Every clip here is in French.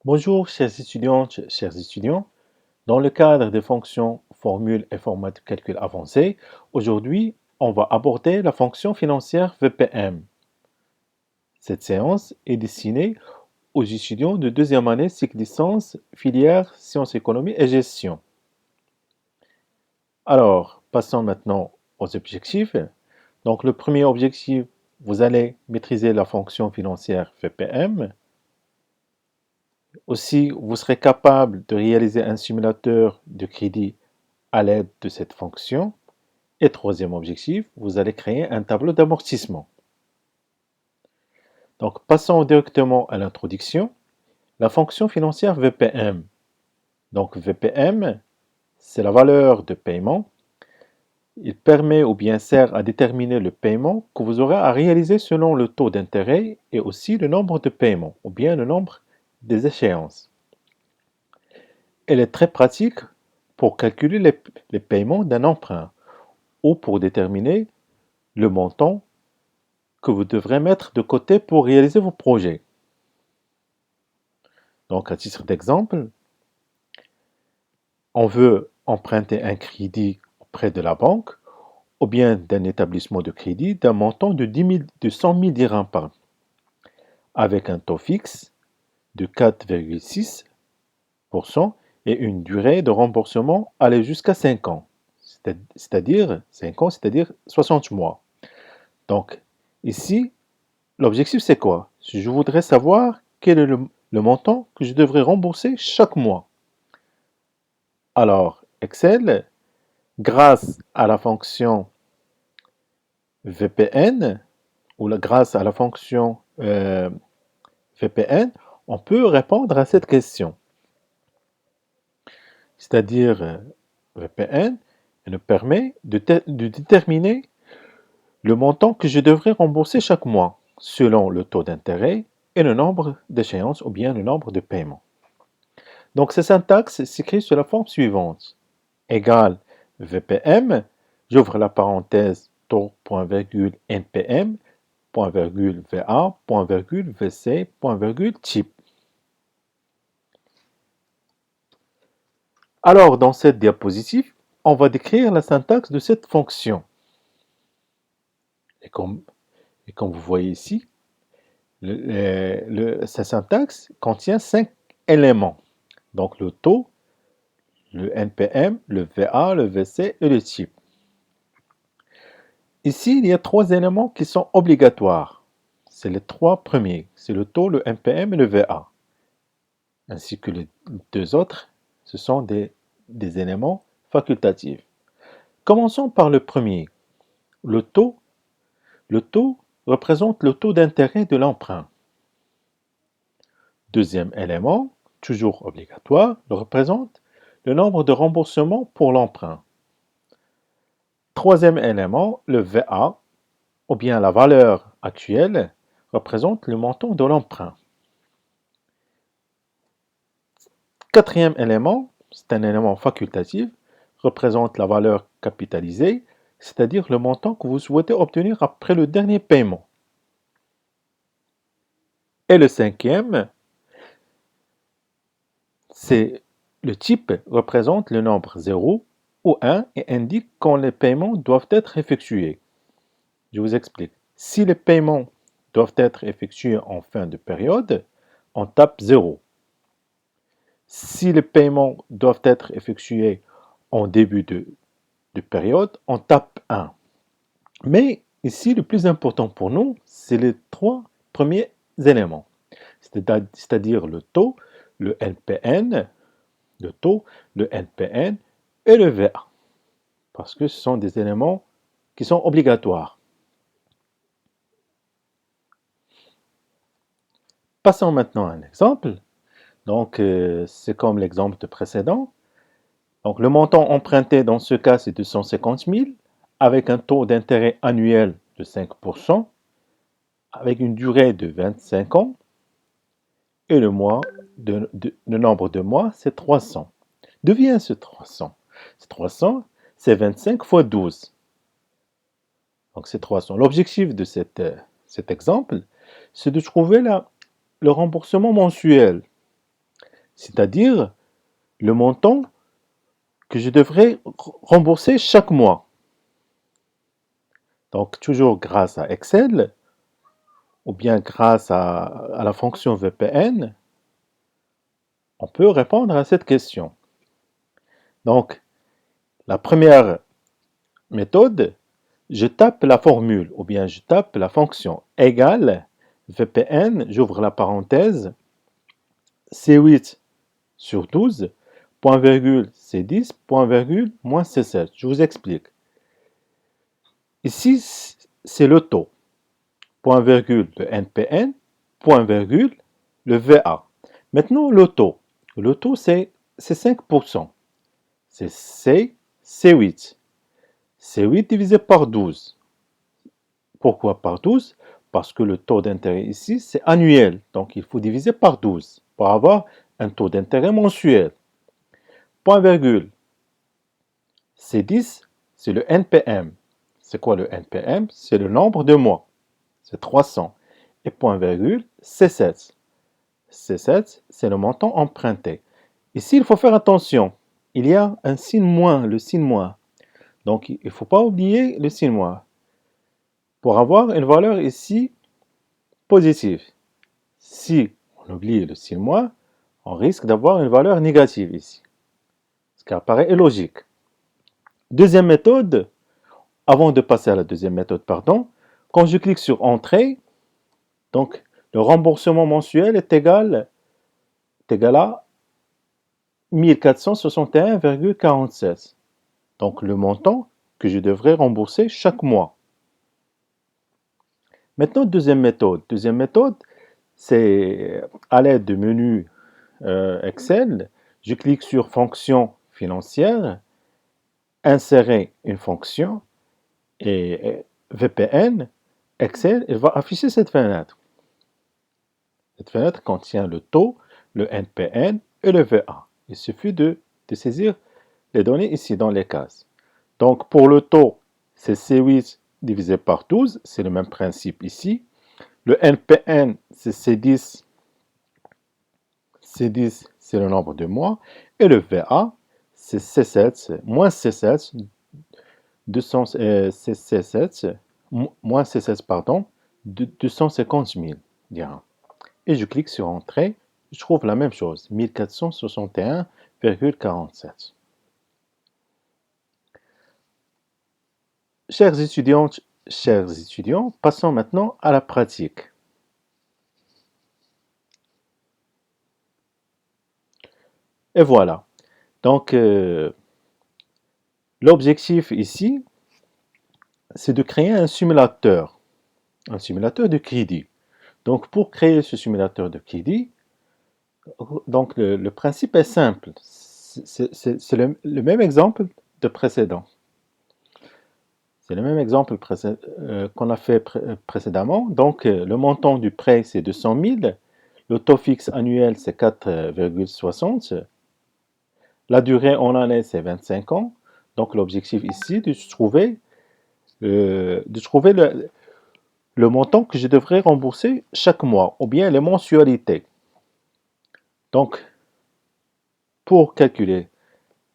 Bonjour chers étudiantes, chers étudiants. Dans le cadre des fonctions, formules et formats de calcul avancés, aujourd'hui, on va aborder la fonction financière VPM. Cette séance est destinée aux étudiants de deuxième année cycle licence, filière sciences économie et gestion. Alors, passons maintenant aux objectifs. Donc, le premier objectif, vous allez maîtriser la fonction financière VPM. Aussi, vous serez capable de réaliser un simulateur de crédit à l'aide de cette fonction. Et troisième objectif, vous allez créer un tableau d'amortissement. Donc, passons directement à l'introduction. La fonction financière VPM. Donc, VPM, c'est la valeur de paiement. Il permet ou bien sert à déterminer le paiement que vous aurez à réaliser selon le taux d'intérêt et aussi le nombre de paiements ou bien le nombre des échéances. Elle est très pratique pour calculer les paiements d'un emprunt ou pour déterminer le montant que vous devrez mettre de côté pour réaliser vos projets. Donc, à titre d'exemple, on veut emprunter un crédit auprès de la banque ou bien d'un établissement de crédit d'un montant de 100 000 dirhams par an, avec un taux fixe de 4,6% et une durée de remboursement allant jusqu'à 5 ans, c'est-à-dire 5 ans, c'est-à-dire 60 mois. Donc, ici, l'objectif, c'est quoi? Je voudrais savoir quel est le montant que je devrais rembourser chaque mois. Alors, Excel, grâce à la fonction VPN, grâce à la fonction VPN, on peut répondre à cette question. C'est-à-dire, VPN nous permet de déterminer le montant que je devrais rembourser chaque mois, selon le taux d'intérêt et le nombre d'échéances ou bien le nombre de paiements. Donc, cette syntaxe s'écrit sous la forme suivante. Égale VPM, j'ouvre la parenthèse taux, point virgule, NPM, point virgule, VA, point virgule, VC, point virgule, type. Alors, dans cette diapositive, on va décrire la syntaxe de cette fonction. Et comme vous voyez ici, sa syntaxe contient 5 éléments. Donc, le taux, le NPM, le VA, le VC et le type. Ici, il y a 3 éléments qui sont obligatoires. C'est les 3 premiers. C'est le taux, le NPM et le VA. Ainsi que les 2 autres, ce sont des éléments facultatifs. Commençons par le premier. Le taux. Le taux représente le taux d'intérêt de l'emprunt. Deuxième élément, toujours obligatoire, représente le nombre de remboursements pour l'emprunt. Troisième élément, le VA, ou bien la valeur actuelle, représente le montant de l'emprunt. Quatrième élément, c'est un élément facultatif, représente la valeur capitalisée, c'est-à-dire le montant que vous souhaitez obtenir après le dernier paiement. Et le cinquième, c'est le type représente le nombre 0 ou 1 et indique quand les paiements doivent être effectués. Je vous explique. Si les paiements doivent être effectués en fin de période, on tape 0. Si les paiements doivent être effectués en début de période, on tape 1. Mais ici, le plus important pour nous, c'est les 3 premiers éléments, c'est-à-dire le taux, le NPN, le taux, le NPN et le VA, parce que ce sont des éléments qui sont obligatoires. Passons maintenant à un exemple. Donc, c'est comme l'exemple précédent. Donc, le montant emprunté dans ce cas, c'est 250 000, avec un taux d'intérêt annuel de 5%, avec une durée de 25 ans, et le nombre de mois, c'est 300. D'où vient ce 300? Ce 300, c'est 25 fois 12. Donc, c'est 300. L'objectif de cet exemple, c'est de trouver le remboursement mensuel. c'est-à-dire le montant que je devrais rembourser chaque mois. Donc, toujours grâce à Excel, ou bien grâce à la fonction VPN, on peut répondre à cette question. Donc, la première méthode, je tape la formule, ou bien je tape la fonction égale VPN, j'ouvre la parenthèse, C8 sur 12, point virgule C10, point virgule moins C7. Je vous explique. Ici, c'est le taux. Point virgule le NPN, point virgule le VA. Maintenant, le taux. Le taux, c'est 5%. C'est C8. C8 divisé par 12. Pourquoi par 12? Parce que le taux d'intérêt ici, c'est annuel. Donc, il faut diviser par 12 pour avoir un taux d'intérêt mensuel. Point virgule. C10, c'est le NPM. C'est quoi le NPM? C'est le nombre de mois. C'est 300. Et point virgule, C7. C7, c'est le montant emprunté. Ici, il faut faire attention. Il y a un signe moins, le signe moins. Donc, il ne faut pas oublier le signe moins. Pour avoir une valeur ici positive. Si on oublie le signe moins, on risque d'avoir une valeur négative ici. Ce qui apparaît logique. Deuxième méthode, avant de passer à la deuxième méthode, pardon, quand je clique sur Entrée, donc le remboursement mensuel est égal à 1461,47. Donc le montant que je devrais rembourser chaque mois. Maintenant, deuxième méthode. Deuxième méthode, c'est à l'aide du menu Excel, je clique sur Fonction financière, insérer une fonction et VPN, Excel, il va afficher cette fenêtre. Cette fenêtre contient le taux, le NPN et le VA. Il suffit de saisir les données ici dans les cases. Donc pour le taux, c'est C8 divisé par 12, c'est le même principe ici. Le NPN, c'est C10. C10, c'est le nombre de mois. Et le VA, c'est C7, moins C7, C7, moins C7, pardon, 250 000 dirhams. Et je clique sur Entrée, je trouve la même chose, 1461,47. Chers étudiantes, chers étudiants, passons maintenant à la pratique. Et voilà. Donc, l'objectif ici, c'est de créer un simulateur de crédit. Donc, pour créer ce simulateur de crédit, donc le principe est simple. C'est le même exemple de précédent. C'est le même exemple qu'on a fait précédemment. Donc, le montant du prêt, c'est 200 000. Le taux fixe annuel, c'est 4,60. La durée en année, c'est 25 ans. Donc, l'objectif ici, de trouver le montant que je devrais rembourser chaque mois, ou bien les mensualités. Donc, pour calculer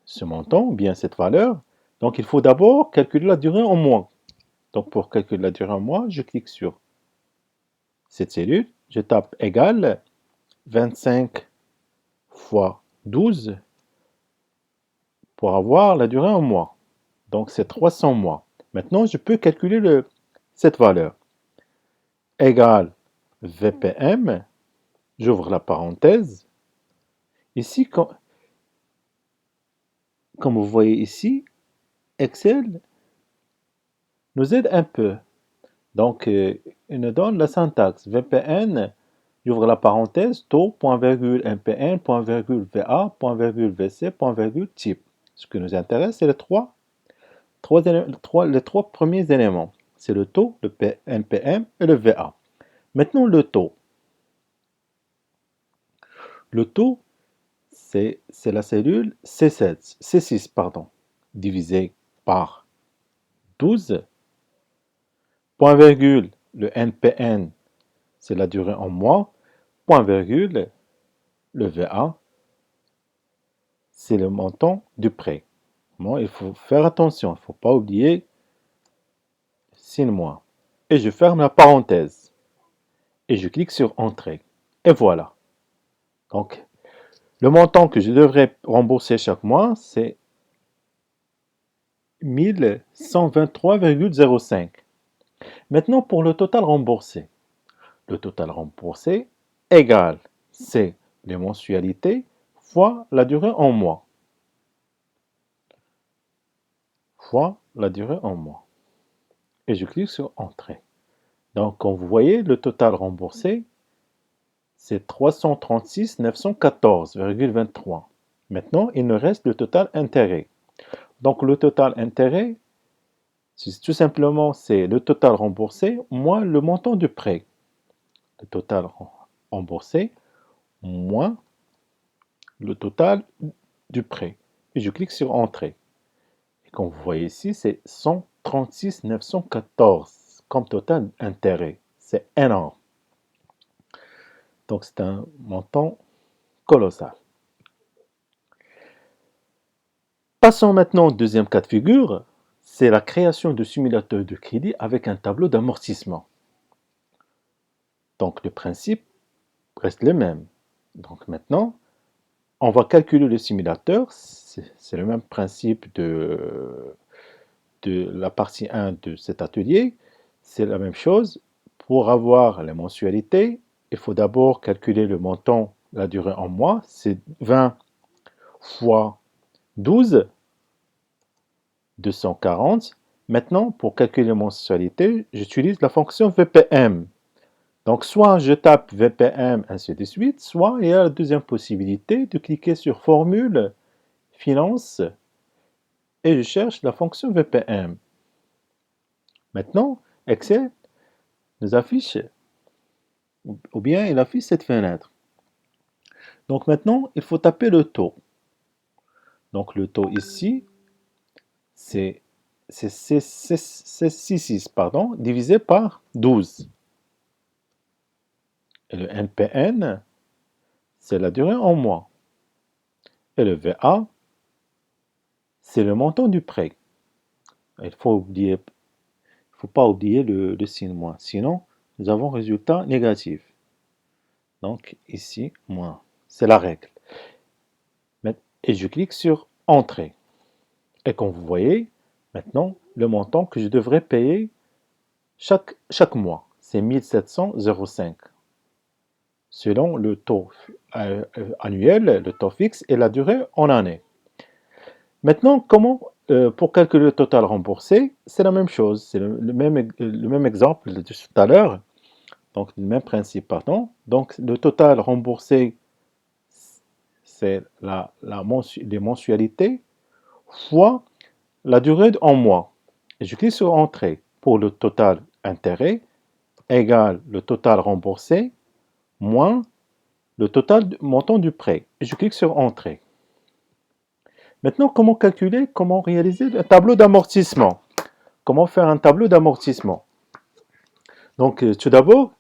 ce montant, ou bien cette valeur, donc il faut d'abord calculer la durée en mois. Donc, pour calculer la durée en mois, je clique sur cette cellule, je tape égal 25 fois 12 pour avoir la durée en mois. Donc, c'est 300 mois. Maintenant, je peux calculer cette valeur. Égal VPM, j'ouvre la parenthèse. Ici, comme vous voyez ici, Excel nous aide un peu. Donc, il nous donne la syntaxe. VPN, j'ouvre la parenthèse, taux, point virgule, NPN, point virgule, VA, point virgule, VC, point virgule, type. Ce qui nous intéresse, c'est les trois premiers éléments. C'est le taux, le NPM et le VA. Maintenant, le taux. Le taux, c'est la cellule C6, pardon, divisé par 12. Point virgule, le NPN, c'est la durée en mois. Point virgule, le VA, c'est le montant du prêt. Bon, il faut faire attention, il ne faut pas oublier 6 mois. Et je ferme la parenthèse. Et je clique sur Entrée. Et voilà. Donc, le montant que je devrais rembourser chaque mois, c'est 1123,05. Maintenant, pour le total remboursé. Le total remboursé égale, c'est les mensualités fois la durée en mois. Fois la durée en mois. Et je clique sur Entrée. Donc, comme vous voyez, le total remboursé, c'est 336 914,23. Maintenant, il nous reste le total intérêt. Donc, le total intérêt, tout simplement, c'est le total remboursé moins le montant du prêt. Le total remboursé moins le total du prêt. Et je clique sur Entrée. Et comme vous voyez ici, c'est 136 914 comme total intérêt. C'est énorme. Donc, c'est un montant colossal. Passons maintenant au deuxième cas de figure, c'est la création de simulateurs de crédit avec un tableau d'amortissement. Donc le principe reste le même. Donc maintenant, on va calculer le simulateur, c'est le même principe de la partie 1 de cet atelier, c'est la même chose. Pour avoir les mensualités, il faut d'abord calculer le montant, la durée en mois, c'est 20 fois 12, 240. Maintenant, pour calculer la mensualité, j'utilise la fonction VPM. Donc, soit je tape VPM, ainsi de suite, soit il y a la deuxième possibilité de cliquer sur Formule, Finance, et je cherche la fonction VPM. Maintenant, Excel nous affiche, ou bien il affiche cette fenêtre. Donc maintenant, il faut taper le taux. Donc le taux ici, c'est 6,6, pardon, divisé par 12. Et le NPN, c'est la durée en mois. Et le VA, c'est le montant du prêt. Il faut pas oublier le signe moins. Sinon, nous avons résultat négatif. Donc ici, moins. C'est la règle. Et je clique sur Entrée. Et comme vous voyez, maintenant, le montant que je devrais payer chaque mois, c'est 1705. Selon le taux annuel, le taux fixe et la durée en année. Maintenant, pour calculer le total remboursé, c'est la même chose. C'est le même exemple de tout à l'heure. Donc, le même principe, pardon. Donc, le total remboursé, c'est les mensualités fois la durée en mois. Et je clique sur Entrée pour le total intérêt égale le total remboursé moins le total montant du prêt. Et je clique sur Entrée. Maintenant, comment réaliser un tableau d'amortissement? Comment faire un tableau d'amortissement? Donc, tout d'abord,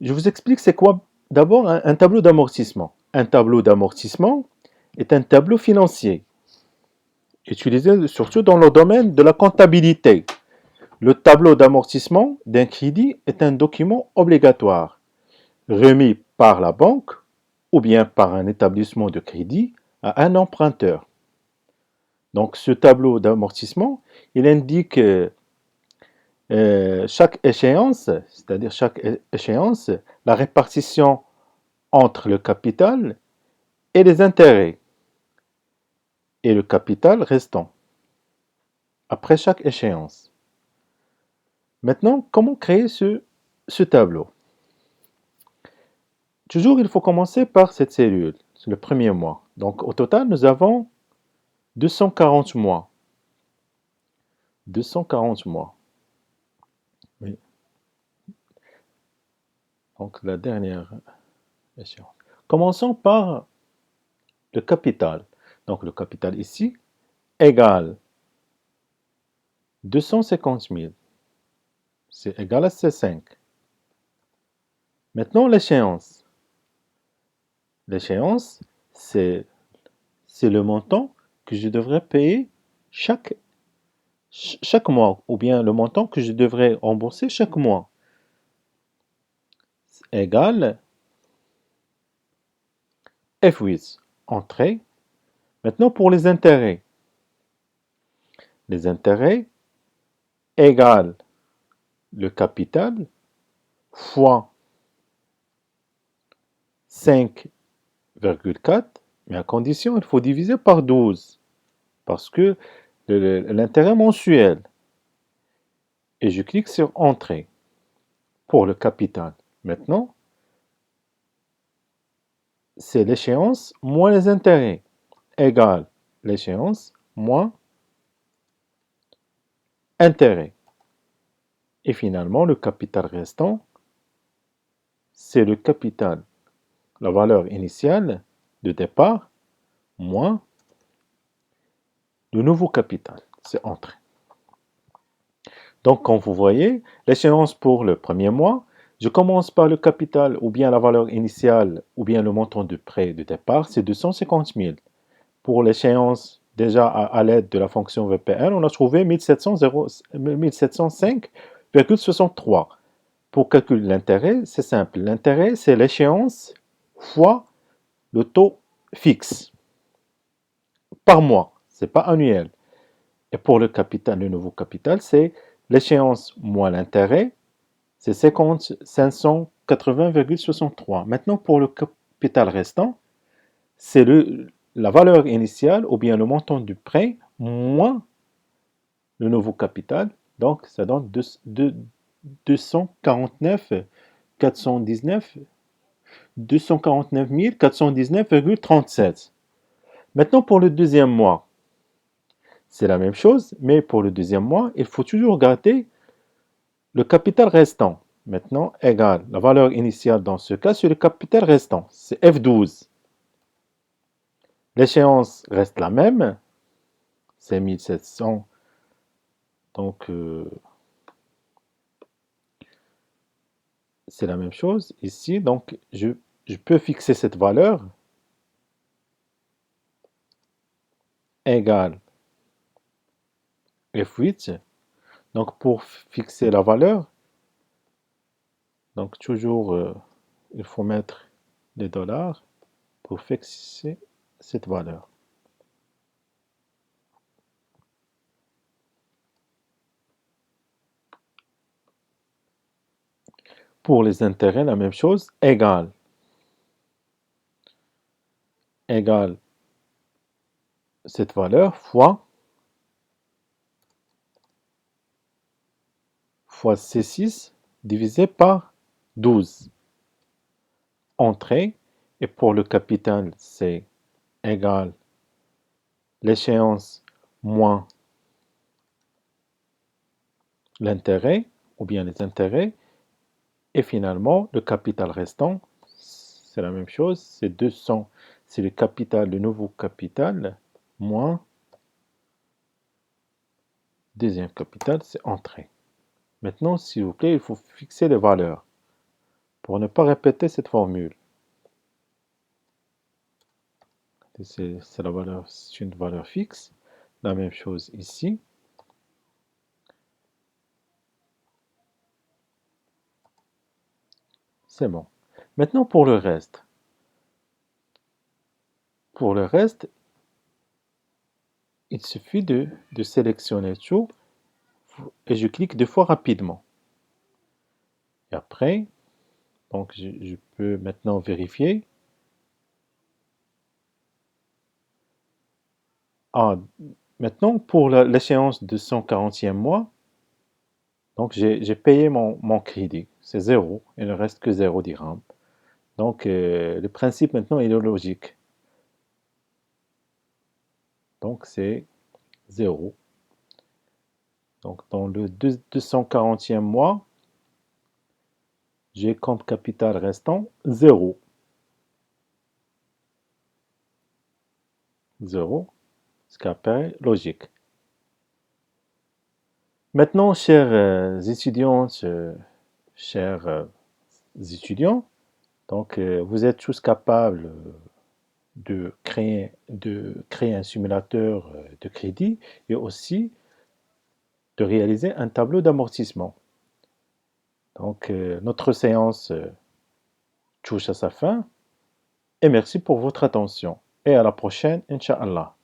je vous explique c'est quoi d'abord un tableau d'amortissement. Un tableau d'amortissement est un tableau financier, utilisé surtout dans le domaine de la comptabilité. Le tableau d'amortissement d'un crédit est un document obligatoire, remis par la banque ou bien par un établissement de crédit à un emprunteur. Donc, ce tableau d'amortissement, il indique chaque échéance, c'est-à-dire chaque échéance, la répartition entre le capital et les intérêts, et le capital restant, après chaque échéance. Maintenant, comment créer ce tableau? Toujours, il faut commencer par cette cellule, c'est le premier mois. Donc, au total, nous avons 240 mois. 240 mois. Oui. Donc, la dernière échéance. Commençons par le capital. Donc, le capital ici égale 250 000. C'est égal à C5. Maintenant, l'échéance. L'échéance, c'est c'est le montant que je devrais payer chaque mois, ou bien le montant que je devrais rembourser chaque mois, égale F8, entrée. Maintenant, pour les intérêts égale le capital fois 5,4, mais à condition, il faut diviser par 12, parce que l'intérêt mensuel, et je clique sur entrée pour le capital. Maintenant, c'est l'échéance moins les intérêts, égale l'échéance moins intérêt. Et finalement, le capital restant, c'est le capital, la valeur initiale de départ, moins le nouveau capital, c'est entrée. Donc, comme vous voyez, l'échéance pour le premier mois, je commence par le capital ou bien la valeur initiale ou bien le montant de prêt de départ, c'est 250 000. Pour l'échéance, déjà à l'aide de la fonction VPN, on a trouvé 1705,63. Pour calculer l'intérêt, c'est simple. L'intérêt, c'est l'échéance fois le taux fixe par mois. Ce n'est pas annuel. Et pour le capital, le nouveau capital, c'est l'échéance moins l'intérêt, c'est 580,63. Maintenant, pour le capital restant, c'est la valeur initiale ou bien le montant du prêt moins le nouveau capital. Donc, ça donne 249 419 419,37. Maintenant, pour le deuxième mois, c'est la même chose, mais pour le deuxième mois, il faut toujours garder le capital restant. Maintenant, égale la valeur initiale dans ce cas sur le capital restant. C'est F12. L'échéance reste la même, c'est 1700. Donc, c'est la même chose ici. Donc, je peux fixer cette valeur égale F8. Donc, pour fixer la valeur, donc toujours, il faut mettre les dollars pour fixer cette valeur. Pour les intérêts, la même chose, égale cette valeur fois C6 divisé par 12. Entrée, et pour le capital, c'est égal l'échéance moins l'intérêt, ou bien les intérêts, et finalement, le capital restant, c'est la même chose, c'est 200, c'est le capital, le nouveau capital, moins deuxième capital, c'est entrée. Maintenant, s'il vous plaît, il faut fixer les valeurs pour ne pas répéter cette formule. C'est une valeur fixe. La même chose ici. C'est bon. Maintenant, pour le reste. Pour le reste, il suffit de sélectionner tout et je clique deux fois rapidement. Et après, donc je peux maintenant vérifier. Ah, maintenant, pour l'échéance de 140e mois, donc j'ai payé mon crédit. C'est 0. Il ne reste que 0 dirham. Donc, le principe maintenant est logique. Donc, c'est 0. Donc, dans le 240e mois, j'ai comme capital restant 0. 0, ce qui apparaît logique. Maintenant, chers étudiantes, chers étudiants, donc vous êtes tous capables de créer un simulateur de crédit et aussi de réaliser un tableau d'amortissement. Donc, notre séance touche à sa fin et merci pour votre attention. Et à la prochaine, Inch'Allah.